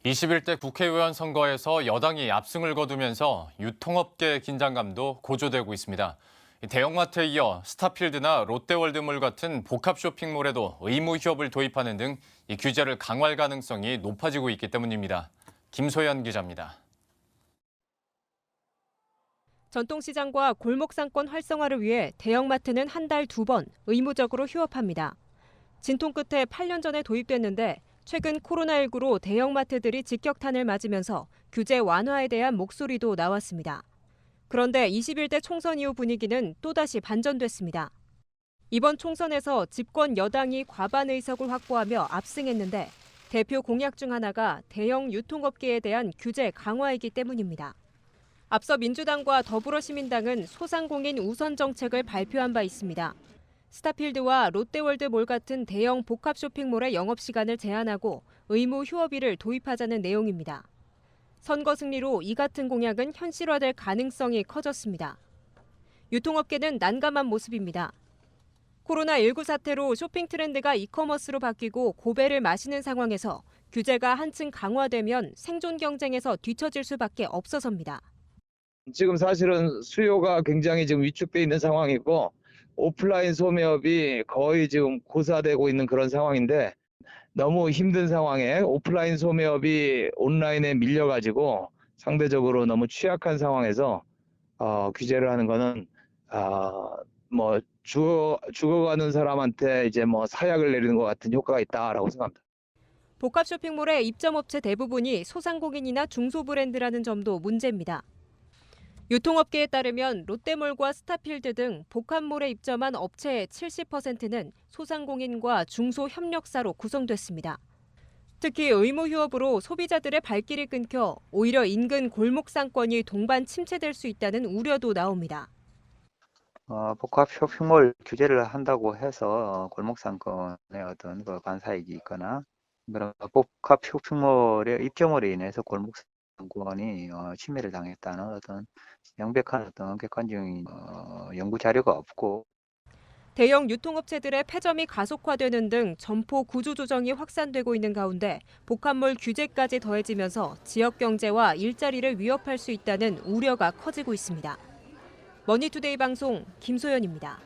21대 국회의원 선거에서 여당이 압승을 거두면서 유통업계 긴장감도 고조되고 있습니다. 대형마트에 이어 스타필드나 롯데월드몰 같은 복합 쇼핑몰에도 의무 휴업을 도입하는 등 이 규제를 강화할 가능성이 높아지고 있기 때문입니다. 김소연 기자입니다. 전통시장과 골목상권 활성화를 위해 대형마트는 한 달 2번 의무적으로 휴업합니다. 진통 끝에 8년 전에 도입됐는데 최근 코로나19로 대형마트들이 직격탄을 맞으면서 규제 완화에 대한 목소리도 나왔습니다. 그런데 21대 총선 이후 분위기는 또다시 반전됐습니다. 이번 총선에서 집권 여당이 과반 의석을 확보하며 압승했는데 대표 공약 중 하나가 대형 유통업계에 대한 규제 강화이기 때문입니다. 앞서 민주당과 더불어시민당은 소상공인 우선 정책을 발표한 바 있습니다. 스타필드와 롯데월드몰 같은 대형 복합 쇼핑몰의 영업시간을 제한하고 의무 휴업일을 도입하자는 내용입니다. 선거 승리로 이 같은 공약은 현실화될 가능성이 커졌습니다. 유통업계는 난감한 모습입니다. 코로나19 사태로 쇼핑 트렌드가 이커머스로 바뀌고 고배를 마시는 상황에서 규제가 한층 강화되면 생존 경쟁에서 뒤처질 수밖에 없어서입니다. 지금 사실은 수요가 굉장히 지금 위축돼 있는 상황이고 오프라인 소매업이 거의 지금 고사되고 있는 그런 상황인데 너무 힘든 상황에 오프라인 소매업이 온라인에 밀려가지고 상대적으로 너무 취약한 상황에서 규제를 하는 거는 뭐 죽어가는 사람한테 이제 뭐 사약을 내리는 것 같은 효과가 있다라고 생각합니다. 복합 쇼핑몰의 입점업체 대부분이 소상공인이나 중소브랜드라는 점도 문제입니다. 유통업계에 따르면 롯데몰과 스타필드 등 복합몰에 입점한 업체의 70%는 소상공인과 중소협력사로 구성됐습니다. 특히 의무 휴업으로 소비자들의 발길이 끊겨 오히려 인근 골목 상권이 동반 침체될 수 있다는 우려도 나옵니다. 복합 쇼핑몰 규제를 한다고 해서 골목 상권의 어떤 그 반사이익이 있거나 그런 복합 쇼핑몰의 입점으로 인해서 골목 상권이 침해를 당했다는 어떤 명백한 어떤 객관적인 연구 자료가 없고 대형 유통업체들의 폐점이 가속화되는 등 점포 구조 조정이 확산되고 있는 가운데 복합몰 규제까지 더해지면서 지역 경제와 일자리를 위협할 수 있다는 우려가 커지고 있습니다. 머니투데이 방송 김소연입니다.